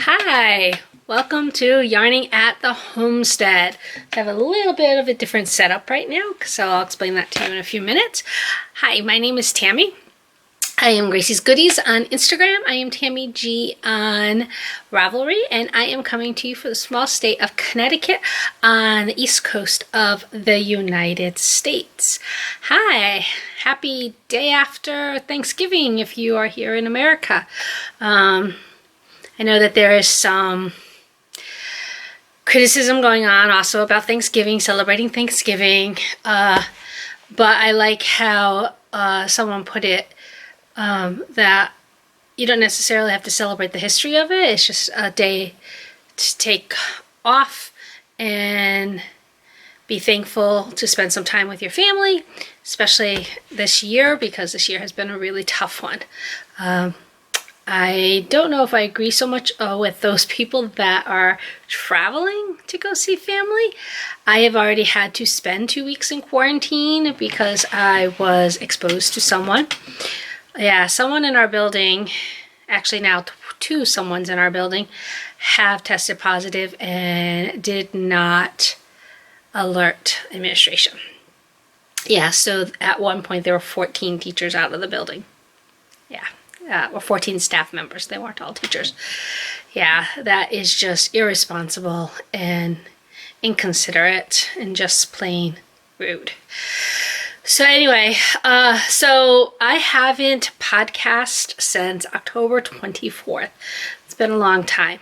Hi, welcome to Yarning at the Homestead. I have a little bit of a different setup right now, so I'll explain that to you in a few minutes. Hi, my name is Tammy. I am Gracie's Goodies on Instagram. I am TammyG on Ravelry, and I am coming to you from the small state of Connecticut on the east coast of the United States. Hi, happy day after Thanksgiving if you are here in America. I know that there is some criticism going on also about Thanksgiving, celebrating Thanksgiving, but I like how someone put it, that you don't necessarily have to celebrate the history of it. It's just a day to take off and be thankful to spend some time with your family, especially this year, because this year has been a really tough one. I don't know if I agree so much with those people that are traveling to go see family. I have already had to spend 2 weeks in quarantine because I was exposed to someone. Yeah, someone in our building, actually now two someones in our building, have tested positive and did not alert administration. Yeah, so at one point there were 14 teachers out of the building. Yeah. Or 14 staff members. They weren't all teachers. Yeah, that is just irresponsible and inconsiderate and just plain rude. So anyway, so I haven't podcast since October 24th. It's been a long time.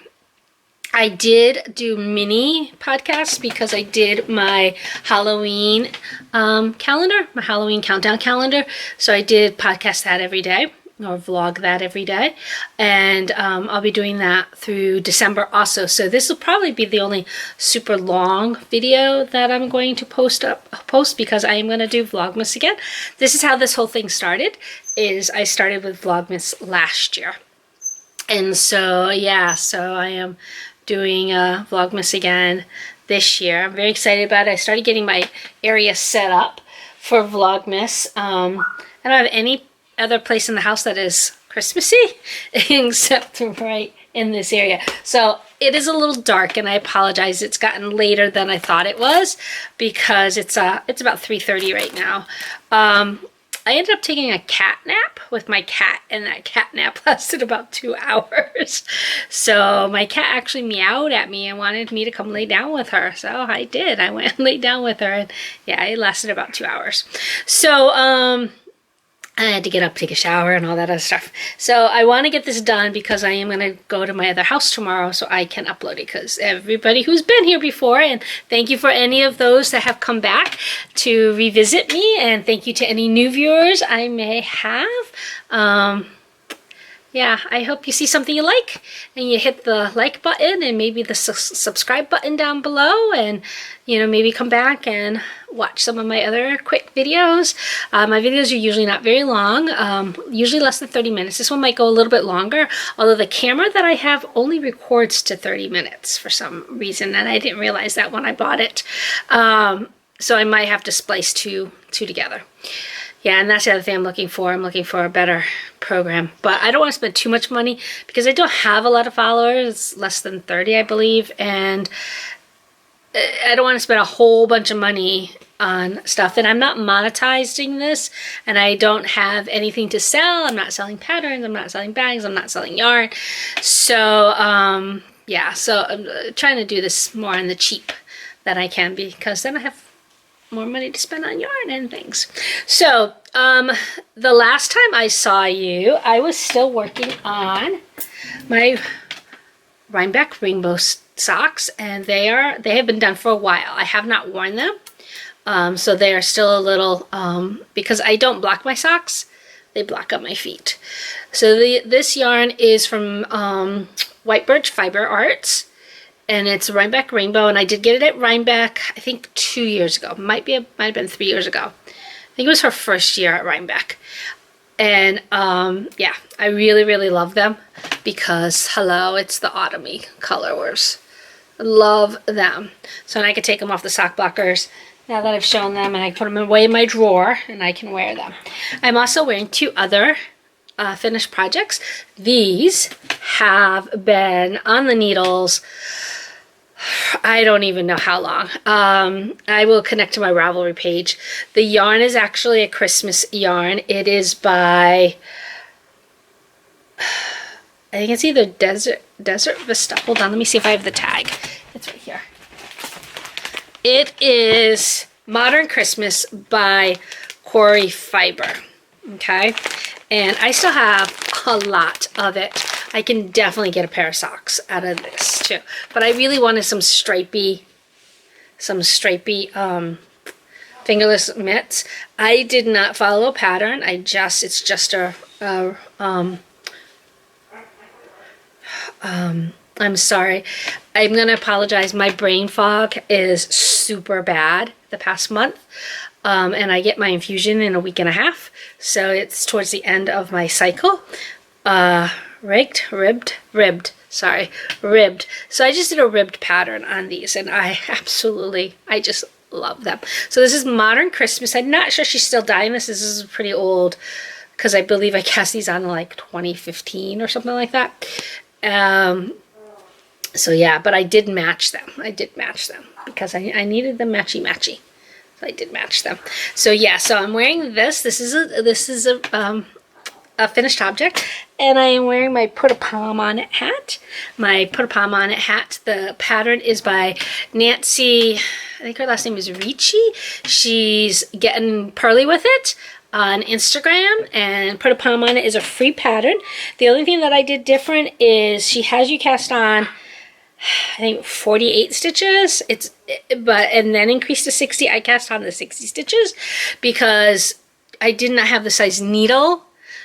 I did do mini podcasts because I did my Halloween calendar, my Halloween countdown calendar. So I did podcast that every day, or vlog that every day, and I'll be doing that through December also. So this will probably be the only super long video that I'm going to post because I am going to do Vlogmas again. This is how this whole thing started, is I started with Vlogmas last year. And so yeah, so I am doing Vlogmas again this year. I'm very excited about it. I started getting my area set up for Vlogmas. I don't have any other place in the house that is Christmassy except right in this area. So it is a little dark, and I apologize. It's gotten later than I thought it was because it's about 3:30 right now. I ended up taking a cat nap with my cat, and that cat nap lasted about 2 hours. So my cat actually meowed at me and wanted me to come lay down with her. So I did. I went and laid down with her, and yeah, it lasted about 2 hours. So I had to get up, take a shower, and all that other stuff. So I want to get this done because I am going to go to my other house tomorrow so I can upload it, because everybody who's been here before, and thank you for any of those that have come back to revisit me, and thank you to any new viewers I may have. Yeah, I hope you see something you like and you hit the like button and maybe the subscribe button down below, and maybe come back and watch some of my other quick videos. My videos are usually not very long, usually less than 30 minutes. This one might go a little bit longer, although the camera that I have only records to 30 minutes for some reason, and I didn't realize that when I bought it. So I might have to splice two together. Yeah, and that's the other thing I'm looking for. I'm looking for a better program. But I don't want to spend too much money because I don't have a lot of followers. It's less than 30, I believe. And I don't want to spend a whole bunch of money on stuff. And I'm not monetizing this. And I don't have anything to sell. I'm not selling patterns. I'm not selling bags. I'm not selling yarn. So, yeah. So I'm trying to do this more on the cheap that I can, because then I have more money to spend on yarn and things. So the last time I saw you, I was still working on my Rhinebeck rainbow socks, and they have been done for a while. I have not worn them, so they are still a little, because I don't block my socks, they block up my feet. So this yarn is from White Birch Fiber Arts, and it's Rhinebeck Rainbow, and I did get it at Rhinebeck, I think 2 years ago. Might have been 3 years ago. I think it was her first year at Rhinebeck. And yeah, I really, really love them because, hello, it's the autumny colors. Love them. So now I can take them off the sock blockers now that I've shown them, and I put them away in my drawer, and I can wear them. I'm also wearing two other finished projects. These have been on the needles, I don't even know how long. I will connect to my Ravelry page. The yarn is actually a Christmas yarn. It is by, I think it's either Desert Vista. Hold on, let me see if I have the tag. It's right here. It is Modern Christmas by Quarry Fiber. Okay, and I still have a lot of it. I can definitely get a pair of socks out of this too, but I really wanted some stripy fingerless mitts. I did not follow a pattern. It's just I'm sorry. I'm gonna apologize. My brain fog is super bad the past month. And I get my infusion in a week and a half. So it's towards the end of my cycle. Ribbed. So I just did a ribbed pattern on these, and I just love them. So this is Modern Christmas. I'm not sure she's still dying this. This is pretty old, because I believe I cast these on like 2015 or something like that. So yeah, but I did match them. Because I needed them matchy. So I did match them. So yeah, so I'm wearing this. This is a finished object, and I am wearing my Put a Palm on It hat. My Put a Palm on It hat. The pattern is by Nancy. I think her last name is Ricci. She's getting pearly with it on Instagram, and Put a Palm on It is a free pattern. The only thing that I did different is she has you cast on, I think, 48 stitches. And then increased to 60. I cast on the 60 stitches because I did not have the size needle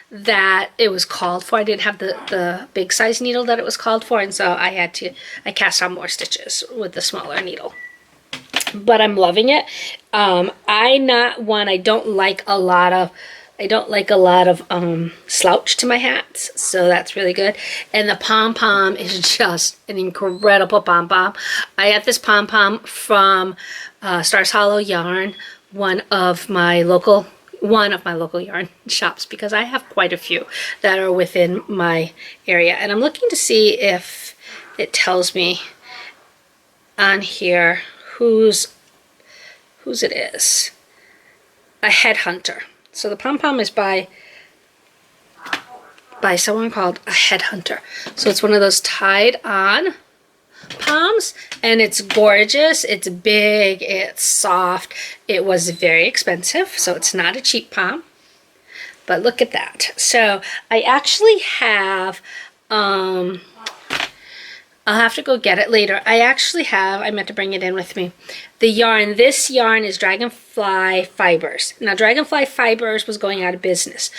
that it was called for. I didn't have the big size needle that it was called for, and so I cast on more stitches with the smaller needle. But I'm loving it. I don't like a lot of slouch to my hats, so that's really good. And the pom-pom is just an incredible pom-pom. I got this pom-pom from Stars Hollow Yarn, one of my local yarn shops, because I have quite a few that are within my area. And I'm looking to see if it tells me on here whose it is. A Headhunter. So the pom-pom is by someone called a Headhunter. So it's one of those tied on poms, and it's gorgeous. It's big, it's soft. It was very expensive, so it's not a cheap pom. But look at that. So I actually have, I'll have to go get it later. I meant to bring it in with me. The yarn, this yarn is Dragonfly Fibers. Now, Dragonfly Fibers was going out of business,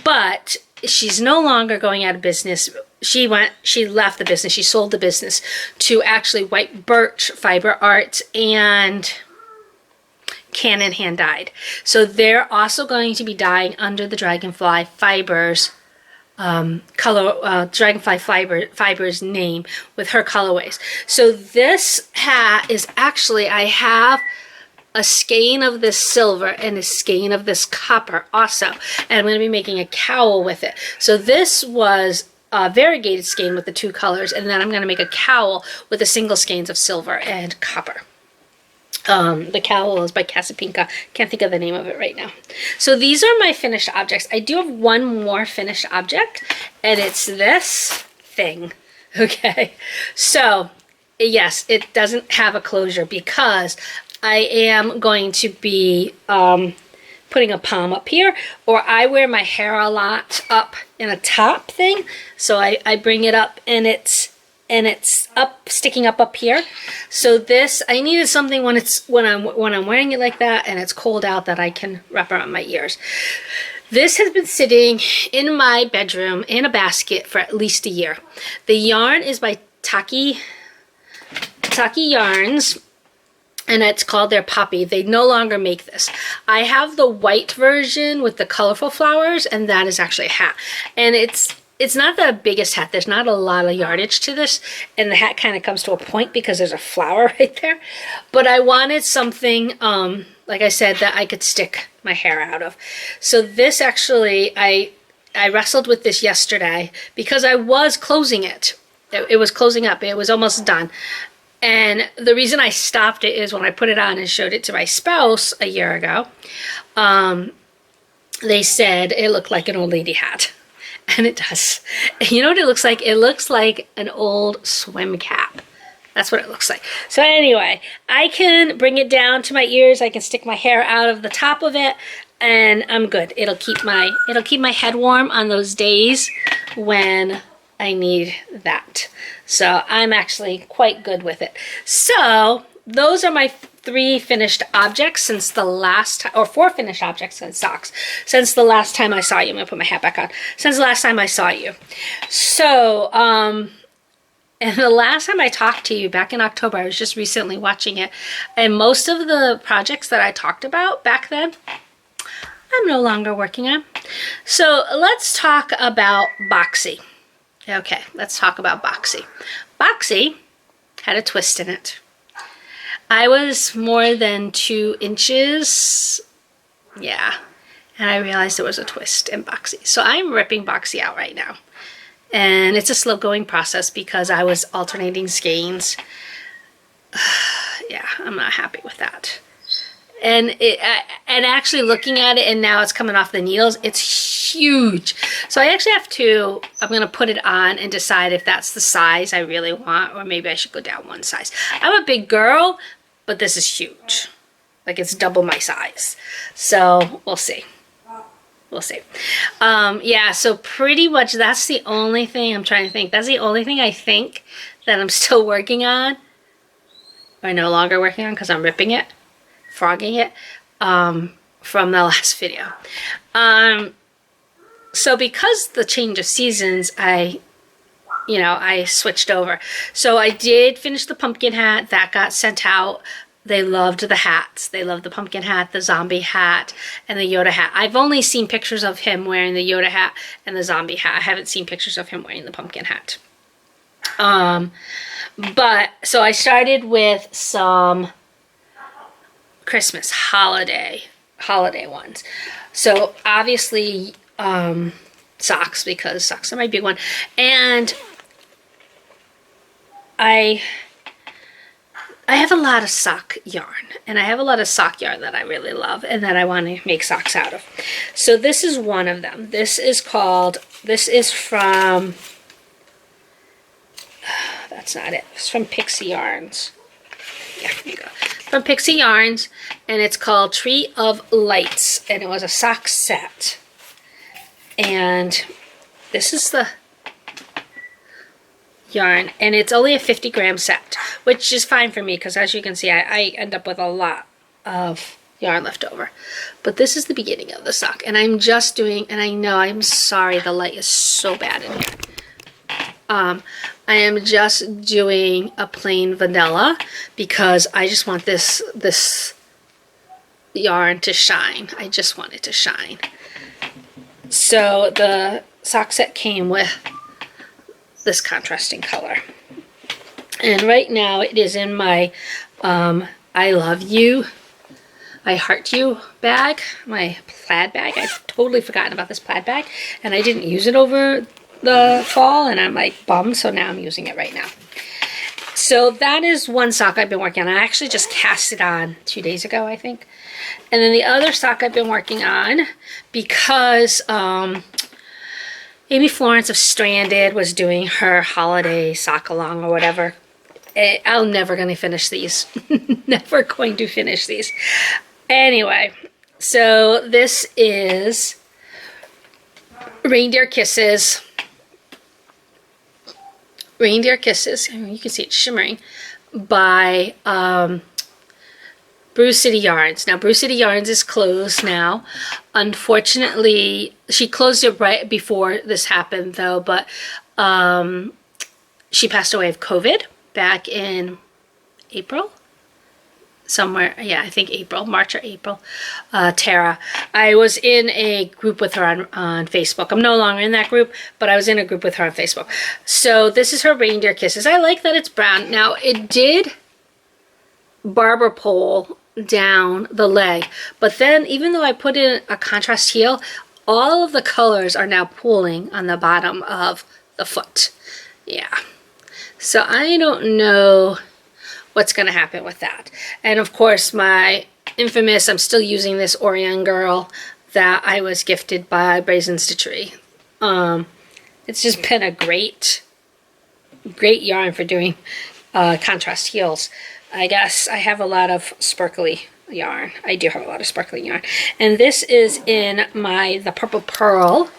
but she's no longer going out of business. She left the business. She sold the business to actually White Birch Fiber Arts and Cannon Hand Dyed. So they're also going to be dyeing under the Dragonfly Fibers Dragonfly Fibers name with her colorways. So this hat is actually, I have a skein of this silver and a skein of this copper also, and I'm going to be making a cowl with it. So this was a variegated skein with the two colors, and then I'm going to make a cowl with the single skeins of silver and copper. The cowl is by Casapinka. Can't think of the name of it right now. So these are my finished objects. I do have one more finished object, and it's this thing. Okay, so yes, it doesn't have a closure because I am going to be putting a palm up here, or I wear my hair a lot up in a top thing, so I bring it up and it's up, sticking up here. So this, I needed something when I'm wearing it like that and it's cold out that I can wrap around my ears. This has been sitting in my bedroom in a basket for at least a year. The yarn is by Taki Yarns, and it's called their Poppy. They no longer make this. I have the white version with the colorful flowers, and that is actually a hat. And it's not the biggest hat. There's not a lot of yardage to this, and the hat kind of comes to a point because there's a flower right there. But I wanted something, like I said, that I could stick my hair out of. So this actually, I I wrestled with this yesterday because I was closing it. It was closing up. It was almost done. And the reason I stopped it is when I put it on and showed it to my spouse a year ago, they said it looked like an old lady hat. And it does. You know what it looks like? It looks like an old swim cap. That's what it looks like. So anyway, I can bring it down to my ears. I can stick my hair out of the top of it, and I'm good. It'll keep my head warm on those days when I need that. So I'm actually quite good with it. So those are my 3 finished objects since the last time, or 4 finished objects and socks since the last time I saw you. I'm gonna put my hat back on. Since the last time I saw you. So, and the last time I talked to you back in October, I was just recently watching it, and most of the projects that I talked about back then, I'm no longer working on. So let's talk about Boxy. Okay, let's talk about Boxy. Boxy had a twist in it. I was more than 2 inches, yeah, and I realized there was a twist in Boxy. So I'm ripping Boxy out right now. And it's a slow going process because I was alternating skeins. Yeah, I'm not happy with that. And actually looking at it, and now it's coming off the needles, it's huge. So I actually have to, I'm gonna put it on and decide if that's the size I really want, or maybe I should go down 1 size. I'm a big girl, but this is huge. Like, it's double my size. So we'll see. We'll see. Yeah, so pretty much that's the only thing I'm trying to think. That's the only thing I think that I'm still working on, or no longer working on because I'm ripping it, frogging it, from the last video. So because the change of seasons, I switched over. So I did finish the pumpkin hat. That got sent out. They loved the hats. They loved the pumpkin hat, the zombie hat, and the Yoda hat. I've only seen pictures of him wearing the Yoda hat and the zombie hat. I haven't seen pictures of him wearing the pumpkin hat. But, so I started with some Christmas holiday ones. So obviously, socks, because socks are my big one. And I have a lot of sock yarn, and I have a lot of sock yarn that I really love and that I want to make socks out of. So this is one of them. This is from, that's not it. It's from Pixie Yarns. Yeah, here you go. From Pixie Yarns, and it's called Tree of Lights, and it was a sock set. And this is the yarn, and it's only a 50-gram set, which is fine for me because, as you can see, I end up with a lot of yarn left over. But this is the beginning of the sock, and I'm just doing, and I know, I'm sorry, the light is so bad in here. I am just doing a plain vanilla because I just want this yarn to shine. I just want it to shine. So the sock set came with this contrasting color, and right now it is in my I love you, I heart you bag, my plaid bag. I've totally forgotten about this plaid bag, and I didn't use it over the fall, and I'm like bummed, so now I'm using it right now. So that is one sock I've been working on. I actually just cast it on 2 days ago, I think. And then the other sock I've been working on, because Amy Florence of Stranded was doing her holiday sock along or whatever. I'm never going to finish these. Never going to finish these. Anyway, so this is Reindeer Kisses. Reindeer Kisses, you can see it shimmering, by Brew City Yarns. Now, Brew City Yarns is closed now. Unfortunately, she closed it right before this happened, though, but she passed away of COVID back in April. Somewhere, yeah, I think April, March or April. Tara. I was in a group with her on Facebook. I'm no longer in that group, but I was in a group with her on Facebook. So this is her Reindeer Kisses. I like that it's brown. Now, it did barber pole down the leg, but then even though I put in a contrast heel, all of the colors are now pooling on the bottom of the foot. Yeah. So I don't know what's going to happen with that. And of course, my infamous, I'm still using this Orion Girl that I was gifted by Brazen Stitchery. It's just been a great yarn for doing contrast heels. I guess I have a lot of sparkly yarn. I do have a lot of sparkly yarn. And this is in the Purple Pearl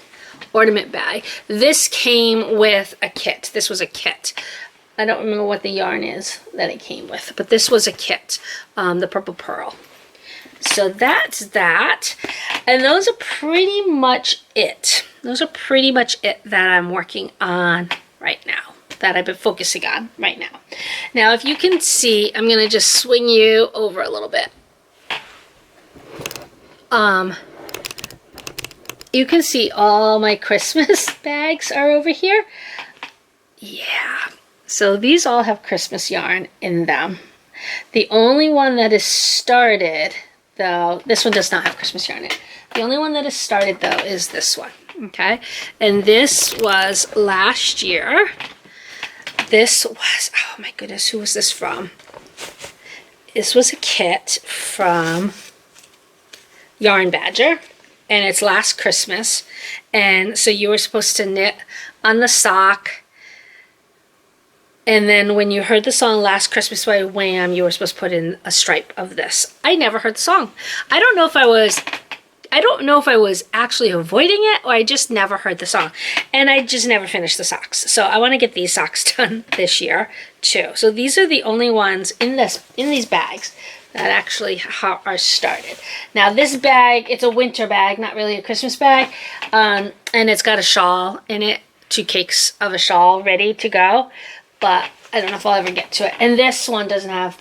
ornament bag. This came with a kit. This was a kit. I don't remember what the yarn is that it came with, but this was a kit, the Purple Pearl. So that's that. And those are pretty much it. Those are pretty much it that I'm working on right now, that I've been focusing on right now. Now, if you can see, I'm going to just swing you over a little bit. You can see all my Christmas bags are over here. Yeah. So these all have Christmas yarn in them. The only one that is started, though, this one does not have Christmas yarn in it. The only one that is started, though, is this one. Okay. And this was last year. This was, oh my goodness, who was this from? This was a kit from Yarn Badger, and it's last Christmas. And so you were supposed to knit on the sock, and then when you heard the song Last Christmas by Wham, you were supposed to put in a stripe of this. I never heard the song. I don't know if I was actually avoiding it, or I just never heard the song. And I just never finished the socks. So I want to get these socks done this year too. So these are the only ones in these bags that actually are started. Now this bag, it's a winter bag, not really a Christmas bag. And it's got a shawl in it, 2 cakes of a shawl ready to go. But I don't know if I'll ever get to it. And this bag doesn't have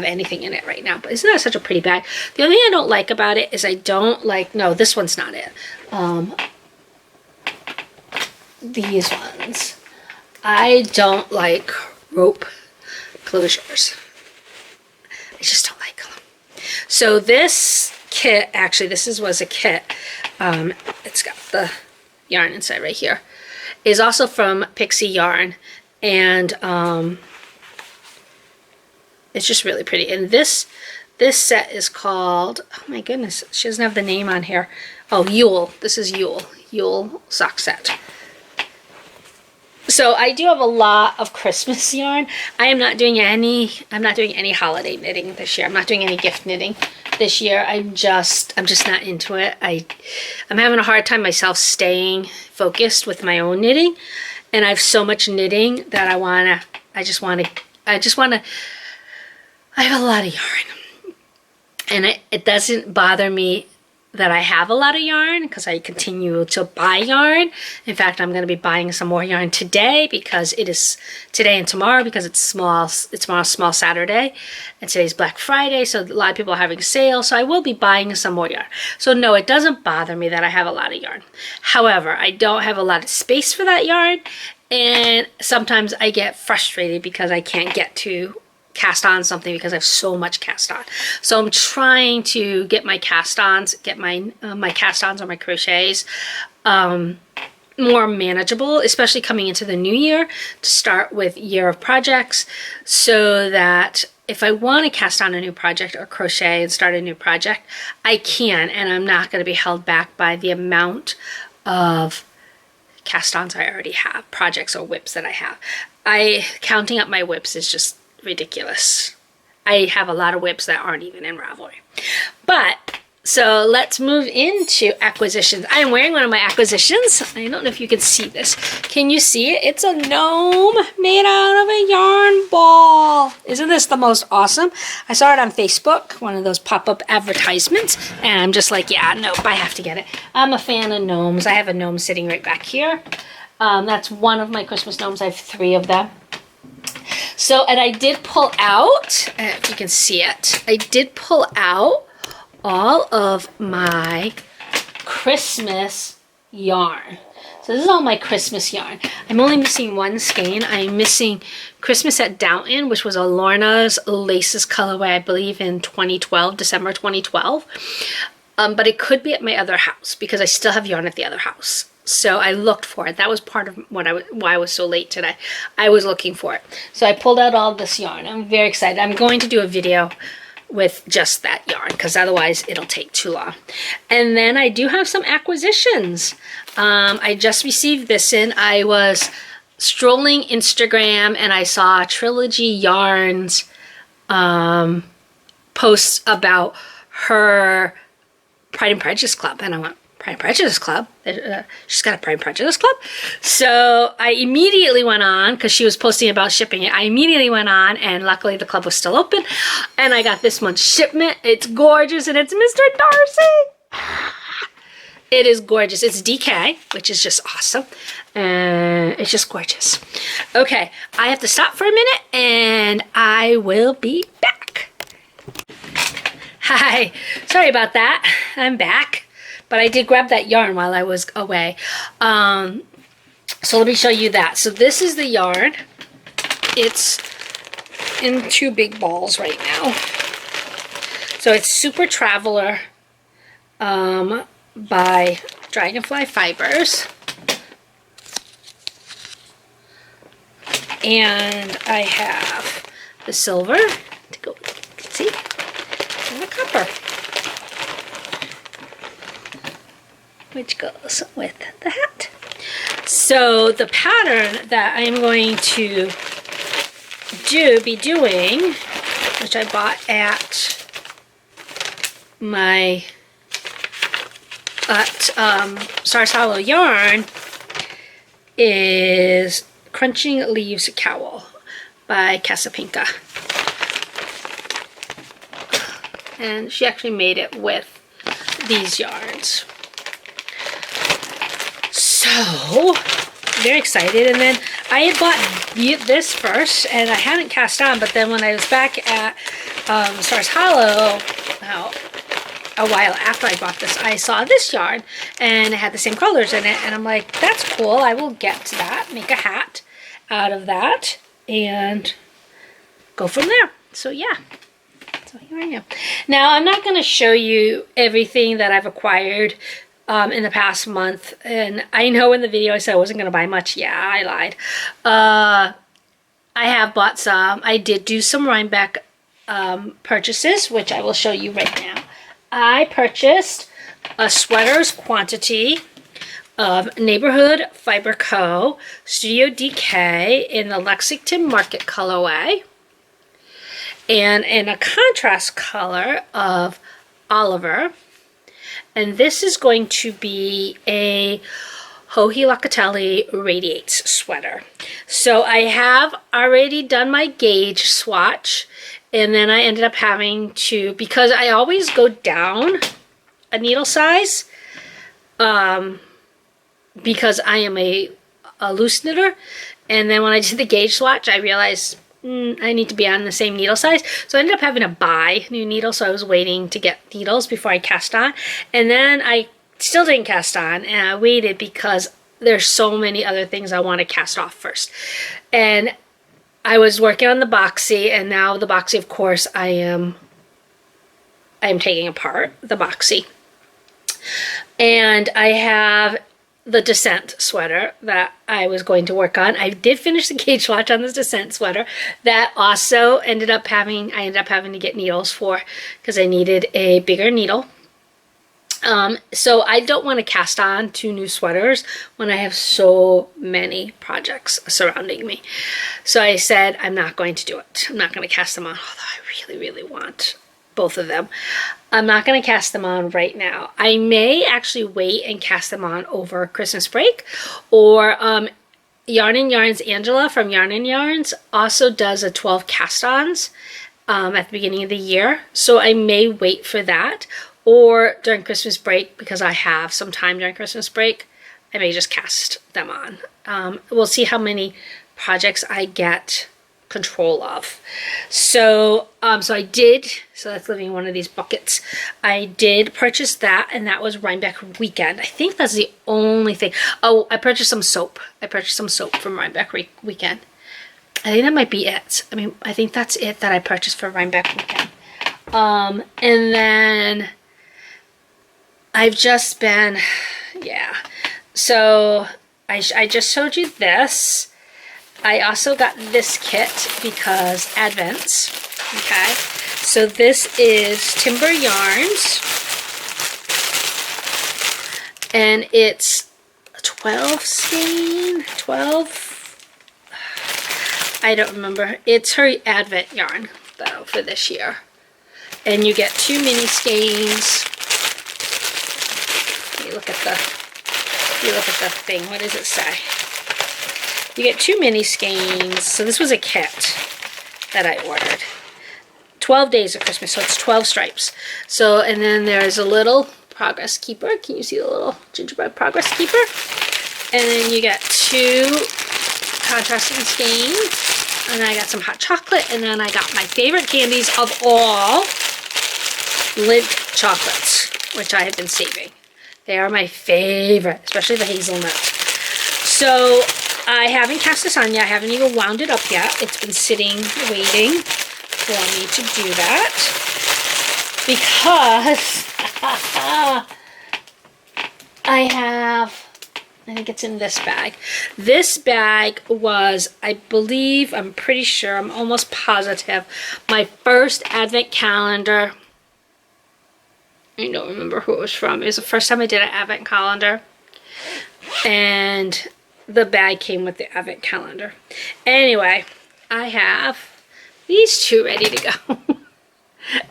anything in it right now. But isn't that such a pretty bag? The only thing I don't like about it is I don't like, no, this one's not it. These ones. I don't like rope closures. I just don't like them. So this kit, actually this was a kit. It's got the yarn inside right here. Is also from Pixie Yarn. And it's just really pretty. And this set is called, oh my goodness, she doesn't have the name on here. Oh, Yule. This is Yule sock set. So I do have a lot of Christmas yarn. I'm not doing any holiday knitting this year. I'm not doing any gift knitting this year. I'm just not into it. I'm having a hard time myself staying focused with my own knitting. And I have so much knitting that I have a lot of yarn. And it doesn't bother me that I have a lot of yarn because I continue to buy yarn. In fact, I'm going to be buying some more yarn today because it is today and tomorrow because it's tomorrow's Small Saturday and today's Black Friday. So a lot of people are having a sale. So I will be buying some more yarn. So no, it doesn't bother me that I have a lot of yarn. However, I don't have a lot of space for that yarn. And sometimes I get frustrated because I can't get to cast on something because I have so much cast on. So I'm trying to get my cast-ons, my cast-ons or my crochets more manageable, especially coming into the new year, to start with year of projects, so that if I want to cast on a new project or crochet and start a new project, I can, and I'm not going to be held back by the amount of cast-ons I already have, projects or whips that I have. Counting up my whips is just ridiculous. I have a lot of whips that aren't even in Ravelry. But so let's move into acquisitions. I am wearing one of my acquisitions. I don't know if you can see this. Can you see it? It's a gnome made out of a yarn ball. Isn't this the most awesome? I saw it on Facebook, one of those pop-up advertisements, and I'm just like, yeah, nope, I have to get it. I'm a fan of gnomes. I have a gnome sitting right back here. That's one of my Christmas gnomes. I have 3 of them. So, and I did pull out, if you can see it, I did pull out all of my Christmas yarn. So this is all my Christmas yarn. I'm only missing one skein. I'm missing Christmas at Downton, which was a Lorna's Laces colorway, I believe in 2012, December 2012. but it could be at my other house because I still have yarn at the other house. So I looked for it. That was part of why I was so late today. I was looking for it. So I pulled out all this yarn. I'm very excited. I'm going to do a video with just that yarn because otherwise it'll take too long. And then I do have some acquisitions. I just received this in. I was strolling Instagram and I saw Trilogy Yarns posts about her Pride and Prejudice Club, and I went, Pride and Prejudice Club? She's got a Pride and Prejudice Club? So I immediately went on, because she was posting about shipping it, I immediately went on, and luckily the club was still open, and I got this month's shipment. It's gorgeous, and it's Mr. Darcy! It is gorgeous. It's DK, which is just awesome, and it's just gorgeous. Okay, I have to stop for a minute, and I will be back. Hi, sorry about that. I'm back, but I did grab that yarn while I was away. So let me show you that. So this is the yarn. It's in 2 big balls right now. So it's Super Traveler by Dragonfly Fibers. And I have the silver to go with it. See? And the copper, which goes with the hat. So the pattern that I'm going to be doing, which I bought at my Stars Hollow Yarn, is Crunching Leaves Cowl by Casapinka. And she actually made it with these yarns. So, very excited. And then I had bought this first, and I hadn't cast on, but then when I was back at Stars Hollow, a while after I bought this, I saw this yarn, and it had the same colors in it, and I'm like, that's cool, I will get to that, make a hat out of that, and go from there. So yeah. So here I am. Now, I'm not going to show you everything that I've acquired in the past month. And I know in the video I said I wasn't going to buy much. Yeah, I lied. I have bought some. I did do some Rhinebeck purchases, which I will show you right now. I purchased a sweaters quantity of Neighborhood Fiber Co. Studio DK in the Lexington Market colorway. And in a contrast color of Oliver. And this is going to be a Joji Locatelli Radiates sweater. So I have already done my gauge swatch, and then I ended up having to, because I always go down a needle size, because I am a loose knitter, and then when I did the gauge swatch, I realized I need to be on the same needle size. So I ended up having to buy new needles, so I was waiting to get needles before I cast on. And then I still didn't cast on, and I waited because there's so many other things I want to cast off first. And I was working on the boxy, and now the boxy, of course, I am taking apart the boxy. And I have the Descent sweater that I was going to work on. I did finish the gauge swatch on this Descent sweater. That also I ended up having to get needles for, because I needed a bigger needle. So I don't want to cast on 2 new sweaters when I have so many projects surrounding me. So I said, I'm not going to do it. I'm not going to cast them on, although I really, really want both of them. I'm not going to cast them on right now. I may actually wait and cast them on over Christmas break, or Yarn and Yarns Angela from Yarn and Yarns also does a 12 cast-ons at the beginning of the year, so I may wait for that, or during Christmas break, because I have some time during Christmas break, I may just cast them on. We'll see how many projects I get control of. So so that's living in one of these buckets. I did purchase that, and that was Rhinebeck Weekend. I think that's the only thing. Oh, I purchased some soap. I purchased some soap from Rhinebeck Weekend. I think that might be it. I mean, I think that's it that I purchased for Rhinebeck Weekend. And then I've just been, yeah. So I just showed you this. I also got this kit because Advents, okay? So this is Timber Yarns, and it's 12 skein, 12, I don't remember. It's her Advent yarn, though, for this year. And you get 2 mini skeins. You look at the thing. What does it say? You get 2 mini skeins. So this was a kit that I ordered. 12 days of Christmas, so it's 12 stripes. So, and then there's a little progress keeper. Can you see the little gingerbread progress keeper? And then you get 2 contrasting skeins. And then I got some hot chocolate. And then I got my favorite candies of all, Lindt chocolates, which I have been saving. They are my favorite, especially the hazelnut. So I haven't cast this on yet. I haven't even wound it up yet. It's been sitting, waiting for me to do that. Because I think it's in this bag. This bag was, I believe, I'm pretty sure, I'm almost positive, my first Advent calendar. I don't remember who it was from. It was the first time I did an Advent calendar. And the bag came with the Advent calendar. Anyway, I have these 2 ready to go.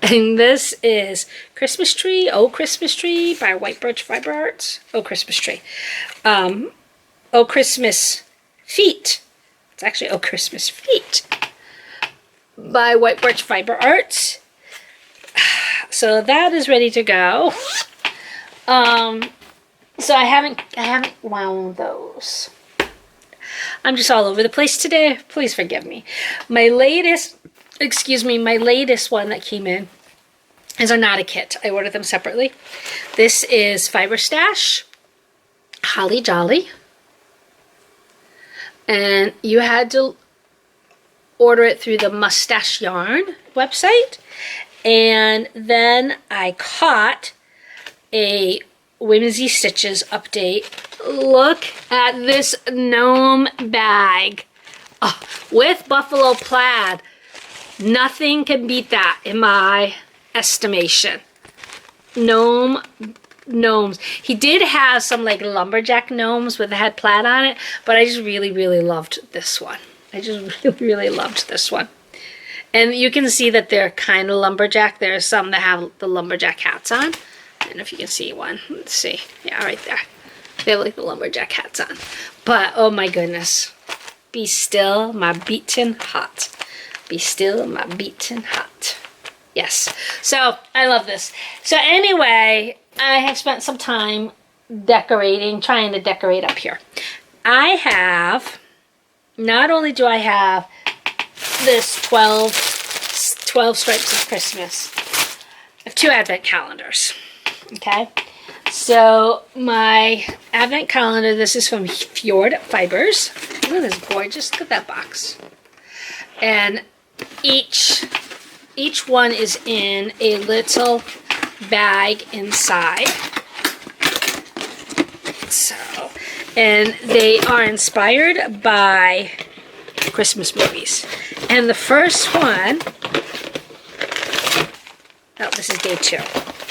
And this is Christmas Tree, Oh Christmas Tree by White Birch Fiber Arts. Oh Christmas Tree. Oh Christmas Feet. It's actually Oh Christmas Feet by White Birch Fiber Arts. So that is ready to go. So I haven't wound those. I'm just all over the place today. Please forgive me. My latest one that came in is not a kit. I ordered them separately. This is Fiber Stash, Holly Jolly. And you had to order it through the Mustache Yarn website. And then I caught a Whimsy Stitches update. Look at this gnome bag. Oh, with buffalo plaid. Nothing can beat that in my estimation. Gnomes. He did have some like lumberjack gnomes with the head plaid on it, but I just really, really loved this one. I just really, really loved this one. And you can see that they're kind of lumberjack. There are some that have the lumberjack hats on. I don't know if you can see one. Let's see. Yeah, right there. They have like the lumberjack hats on. But, oh my goodness. Be still, my beaten heart. Be still, my beaten heart. Yes. So, I love this. So, anyway, I have spent some time decorating, trying to decorate up here. Not only do I have this 12 stripes of Christmas, I have 2 Advent calendars. Okay, so my Advent calendar, this is from Fjord Fibers. Look at this gorgeous, look at that box. And each one is in a little bag inside. So, and they are inspired by Christmas movies. And the first one, oh, this is day 2.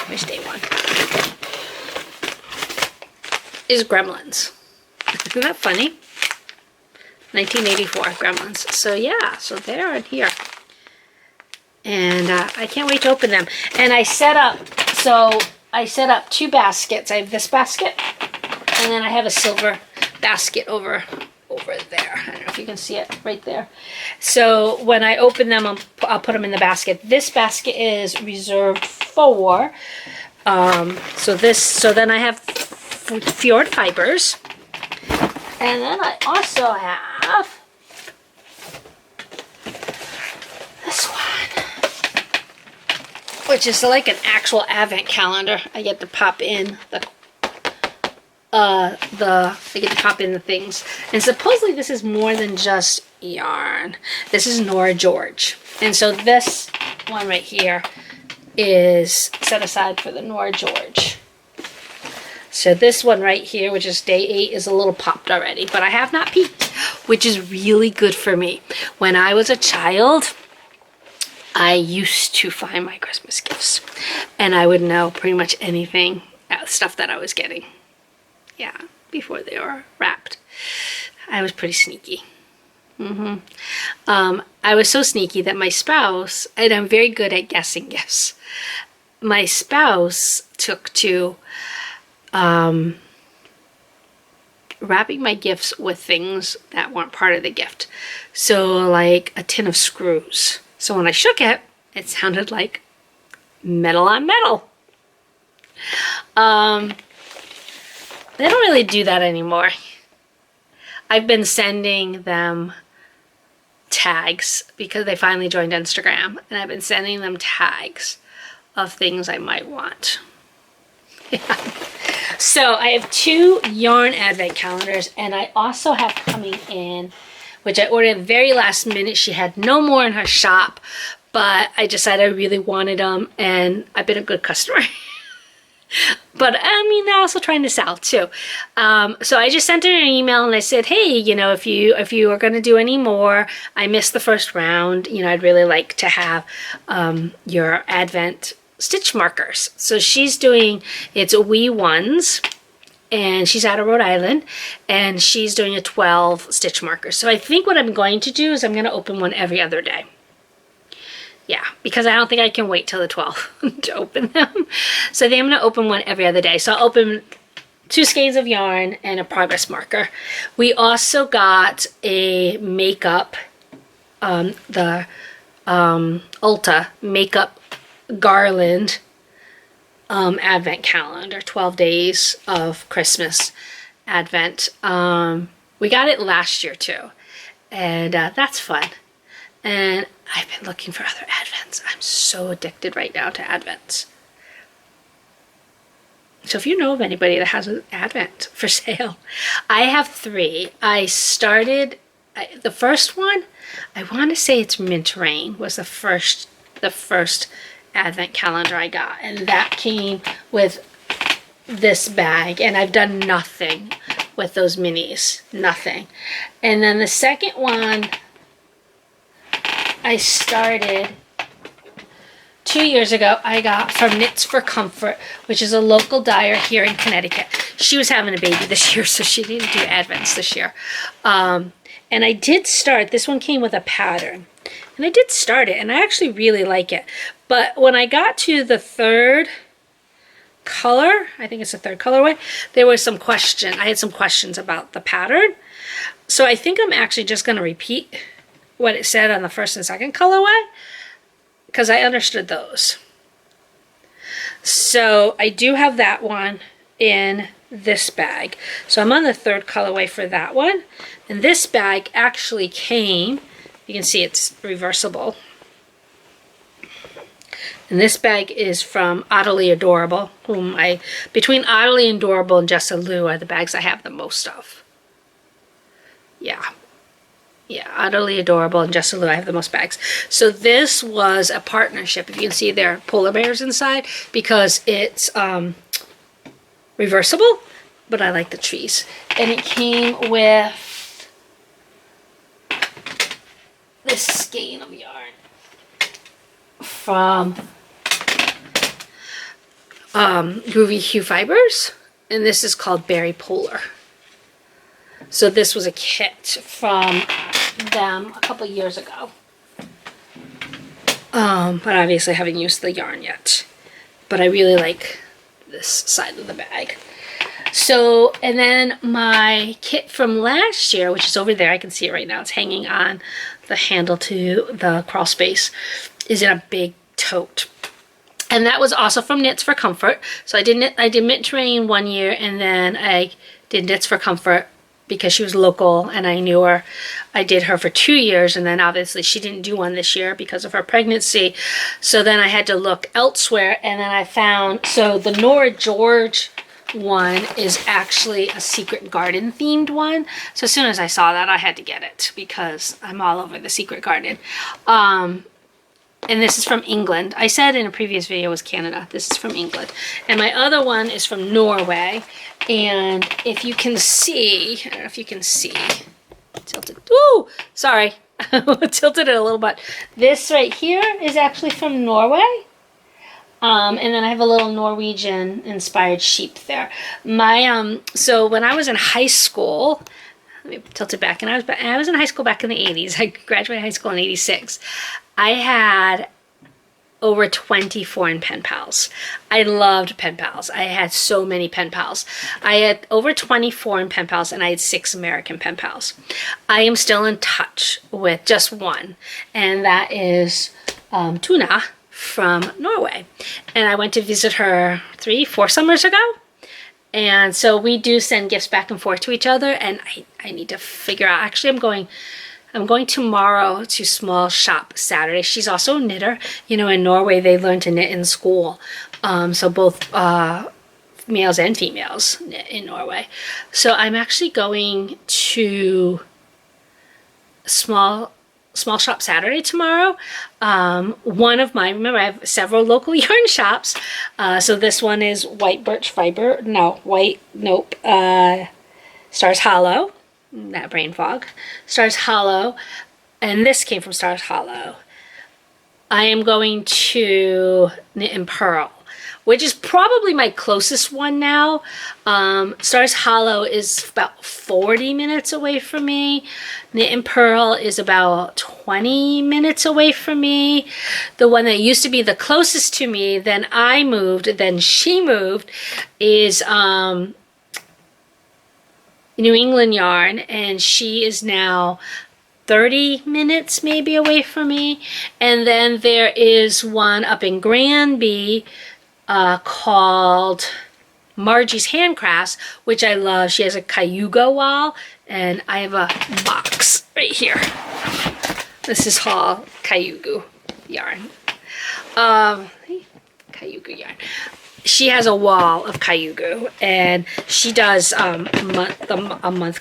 Here's day 1. Is Gremlins. Isn't that funny? 1984 Gremlins. So yeah, so they're in here. And I can't wait to open them. And I set up 2 baskets. I have this basket, and then I have a silver basket over there. I don't know if you can see it right there. So when I open them, I'll put them in the basket. This basket is reserved for, so then I have Fjord Fibers. And then I also have this one, which is like an actual Advent calendar. I get to pop in the things. And supposedly this is more than just yarn. This is Nora George. And so this one right here is set aside for the Nora George So this one right here, which is day 8, is a little popped already, but I have not peeked, which is really good for me. When I was a child, I used to find my Christmas gifts, and I would know pretty much anything, stuff that I was getting. Yeah, before they were wrapped. I was pretty sneaky. I was so sneaky that my spouse, and I'm very good at guessing gifts, my spouse took to wrapping my gifts with things that weren't part of the gift. So like a tin of screws. So when I shook it, it sounded like metal on metal. They don't really do that anymore. I've been sending them tags because they finally joined Instagram, and I've been sending them tags of things I might want. Yeah. So I have 2 yarn advent calendars, and I also have coming in, which I ordered very last minute. She had no more in her shop, but I decided I really wanted them, and I've been a good customer. But I mean, they're also trying to sell too. So I just sent her an email and I said, hey, you know, if you are going to do any more, I missed the first round, you know, I'd really like to have your advent stitch markers. So she's doing, it's wee ones, and she's out of Rhode Island, and she's doing a 12 stitch markers. So I think what I'm going to do is I'm going to open one every other day. Yeah, because I don't think I can wait till the 12th to open them. So I think I'm going to open one every other day. So I'll open 2 skeins of yarn and a progress marker. We also got a makeup, the Ulta makeup garland advent calendar, 12 days of Christmas advent. We got it last year too, and that's fun. And I've been looking for other advents. I'm so addicted right now to advents. So if you know of anybody that has an advent for sale, I have 3. I started, the first one, I want to say it's Mint Rain was the first advent calendar I got. And that came with this bag. And I've done nothing with those minis. Nothing. And then the second one, I started 2 years ago. I got from Knits for Comfort, which is a local dyer here in Connecticut. She was having a baby this year, so she didn't do advents this year. And I did start, this one came with a pattern. And I did start it, and I actually really like it. But when I got to the 3rd color, I think it's the 3rd colorway, there was some question. I had some questions about the pattern. So I think I'm actually just going to repeat what it said on the 1st and 2nd colorway, because I understood those. So I do have that one in this bag. So I'm on the 3rd colorway for that one. And this bag actually came, you can see it's reversible. And this bag is from Oddly Adorable, whom between Oddly Adorable and Jessa Lou are the bags I have the most of. Yeah. Yeah, Utterly Adorable and Jessa Lou, I have the most bags. So this was a partnership. If you can see, there are polar bears inside because it's reversible, but I like the trees. And it came with this skein of yarn from Groovy Hue Fibers, and this is called Berry Polar. So this was a kit from them a couple years ago. But obviously I haven't used the yarn yet. But I really like this side of the bag. So, and then my kit from last year, which is over there, I can see it right now. It's hanging on the handle to the crawl space, is in a big tote. And that was also from Knits for Comfort. So I did Mint Rain 1 year, and then I did Knits for Comfort because she was local and I knew her. I did her for 2 years, and then obviously she didn't do one this year because of her pregnancy. So then I had to look elsewhere, and then I found, so the Nora George one is actually a Secret Garden themed one. So as soon as I saw that, I had to get it because I'm all over the Secret Garden. And this is from England. I said in a previous video it was Canada. This is from England. And my other one is from Norway. And if you can see, I don't know if you can see, tilted, ooh, sorry, tilted it a little bit. This right here is actually from Norway. And then I have a little Norwegian inspired sheep there. My, so when I was in high school, let me tilt it back, and I was in high school back in the 80s. I graduated high school in 86. I had over 20 foreign pen pals. I loved pen pals. I had so many pen pals. I had over 20 foreign pen pals, and I had 6 American pen pals. I am still in touch with just one, and that is Tuna from Norway. And I went to visit her 3-4 summers ago. And so we do send gifts back and forth to each other, and I need to figure out, actually I'm going tomorrow to Small Shop Saturday. She's also a knitter. You know, in Norway they learn to knit in school. So both males and females knit in Norway. So I'm actually going to Small Shop Saturday tomorrow. One of my, remember I have several local yarn shops. So this one is White Birch Fiber, Stars Hollow, that brain fog, Stars Hollow, and this came from Stars Hollow. I am going to Knit and Purl, which is probably my closest one now. Stars Hollow is about 40 minutes away from me. Knit and Purl is about 20 minutes away from me. The one that used to be the closest to me, then I moved, then she moved, is New England Yarn, and she is now 30 minutes maybe away from me. And then there is one up in Granby called Margie's Handcrafts, which I love. She has a Cayuga wall, and I have a box right here. This is all Cayuga yarn. Cayuga yarn. She has a wall of Cayuga, and she does a month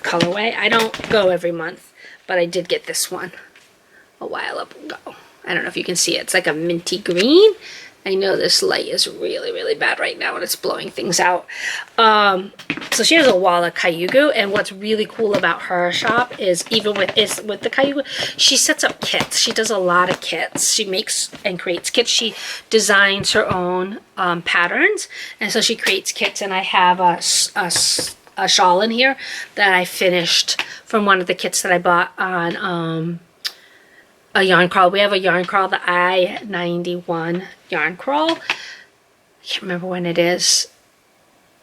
colorway. I don't go every month, but I did get this one a while ago. I don't know if you can see it. It's like a minty green. I know this light is really, really bad right now and it's blowing things out. So she has a wall of Cayuga, and what's really cool about her shop is even with the Cayuga, she sets up kits. She does a lot of kits. She makes and creates kits. She designs her own patterns, and so she creates kits. And I have a shawl in here that I finished from one of the kits that I bought on a yarn crawl. We have a yarn crawl, the I-91 yarn crawl. I can't remember when it is.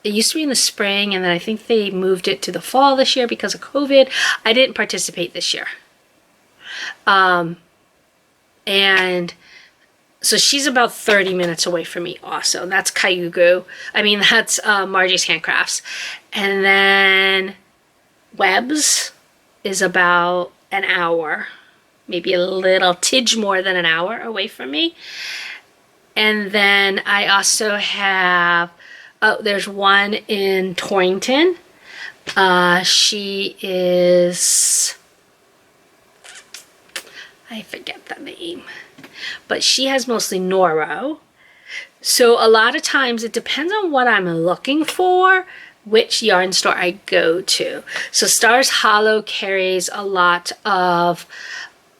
It used to be in the spring, and then I think they moved it to the fall this year because of COVID. I didn't participate this year. And so she's about 30 minutes away from me also. And that's Cayuga. I mean, that's Margie's Handcrafts. And then Webb's is about an hour, maybe a little tidge more than an hour away from me. And then I also have, there's one in Torrington. She is, I forget the name, but she has mostly Noro. So a lot of times it depends on what I'm looking for, which yarn store I go to. So Stars Hollow carries a lot of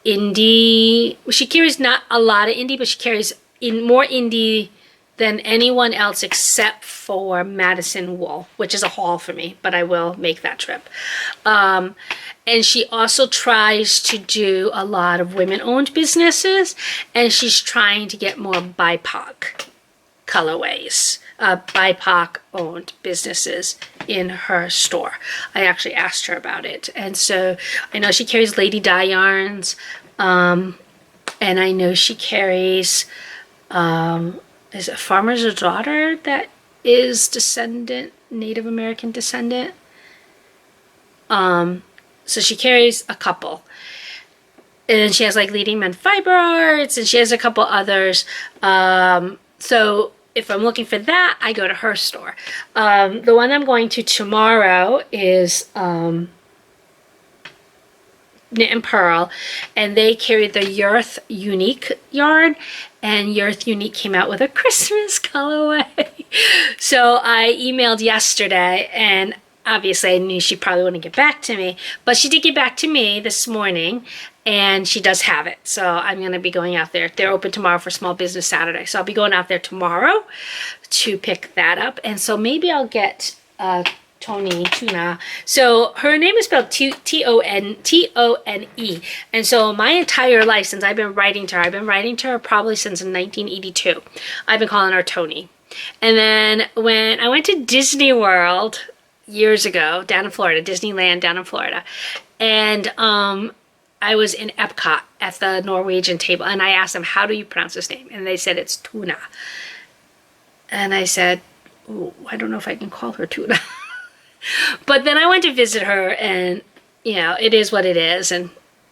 indie. She carries not a lot of indie, but she carries more indie than anyone else except for Madison Wool, which is a haul for me, but I will make that trip. And she also tries to do a lot of women-owned businesses, and she's trying to get more BIPOC colorways, BIPOC-owned businesses in her store. I actually asked her about it, and so I know she carries Lady Dye yarns, and I know she carries, is it Farmer's Daughter that is Native American descendant? So she carries a couple. And then she has like Leading Men Fiber Arts, and she has a couple others. So if I'm looking for that, I go to her store. The one I'm going to tomorrow is Knit and Purl, and they carried the Yurth Unique yarn, and Yurth Unique came out with a Christmas colorway. So I emailed yesterday, and obviously I knew she probably wouldn't get back to me, but she did get back to me this morning, and she does have it. So I'm going to be going out there. They're open tomorrow for Small Business Saturday, so I'll be going out there tomorrow to pick that up. And so maybe I'll get Tuna. So her name is spelled Tone, and so my entire life since I've been writing to her, probably since 1982. I've been calling her Tony. And then when I went to Disney World years ago down in Florida, Disneyland down in Florida, and I was in Epcot at the Norwegian table, and I asked them, how do you pronounce this name? And they said it's Tuna. And I said, ooh, I don't know if I can call her Tuna. But then I went to visit her, and you know, it is what it is, and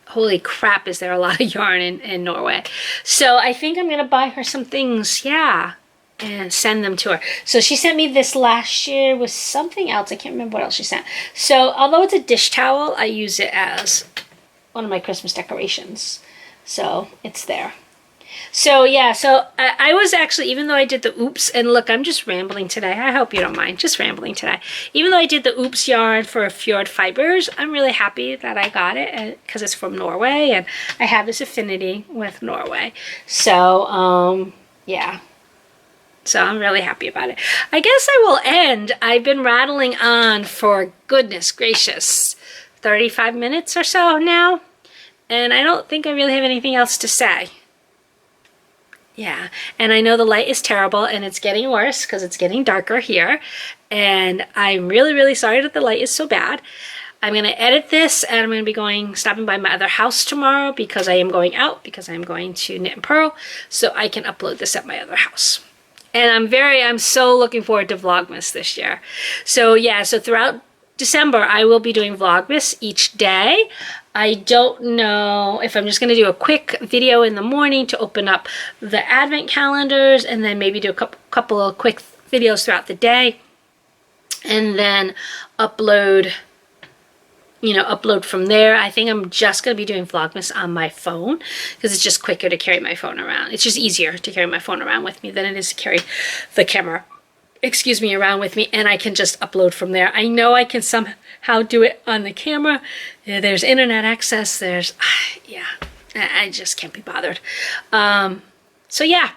holy crap, is there a lot of yarn in Norway. So I think I'm gonna buy her some things, yeah, and send them to her. So she sent me this last year with something else. I can't remember what else she sent. So although it's a dish towel, I use it as one of my Christmas decorations. So it's there. So yeah, so I was actually, even though I did the oops, and look, I'm just rambling today. I hope you don't mind, just rambling today. Even though I did the oops yarn for Fjord Fibers, I'm really happy that I got it because it's from Norway, and I have this affinity with Norway. So, yeah. So I'm really happy about it. I guess I will end. I've been rattling on for, goodness gracious, 35 minutes or so now, and I don't think I really have anything else to say. Yeah, and I know the light is terrible, and it's getting worse because it's getting darker here, and I'm really, really sorry that the light is so bad. I'm going to edit this, and I'm going to be stopping by my other house tomorrow because I am going out, because I'm going to Knit and Purl, so I can upload this at my other house. And I'm so looking forward to Vlogmas this year. So yeah, so throughout December, I will be doing Vlogmas each day. I don't know if I'm just going to do a quick video in the morning to open up the advent calendars, and then maybe do a couple of quick videos throughout the day, and then upload from there. I think I'm just going to be doing Vlogmas on my phone because it's just quicker to carry my phone around. It's just easier to carry my phone around with me than it is to carry the camera, around with me, and I can just upload from there. I know I can somehow do it on the camera. There's internet access. Yeah, I just can't be bothered. So yeah.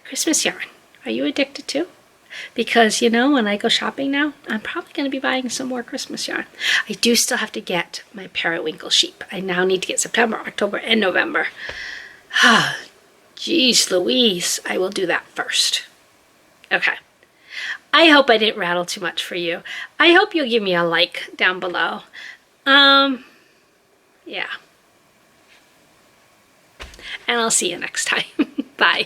Christmas yarn. Are you addicted to? Because, you know, when I go shopping now, I'm probably going to be buying some more Christmas yarn. I do still have to get my periwinkle sheep. I now need to get September, October, and November. Jeez Louise, I will do that first. Okay. I hope I didn't rattle too much for you. I hope you'll give me a like down below. Yeah. And I'll see you next time. Bye.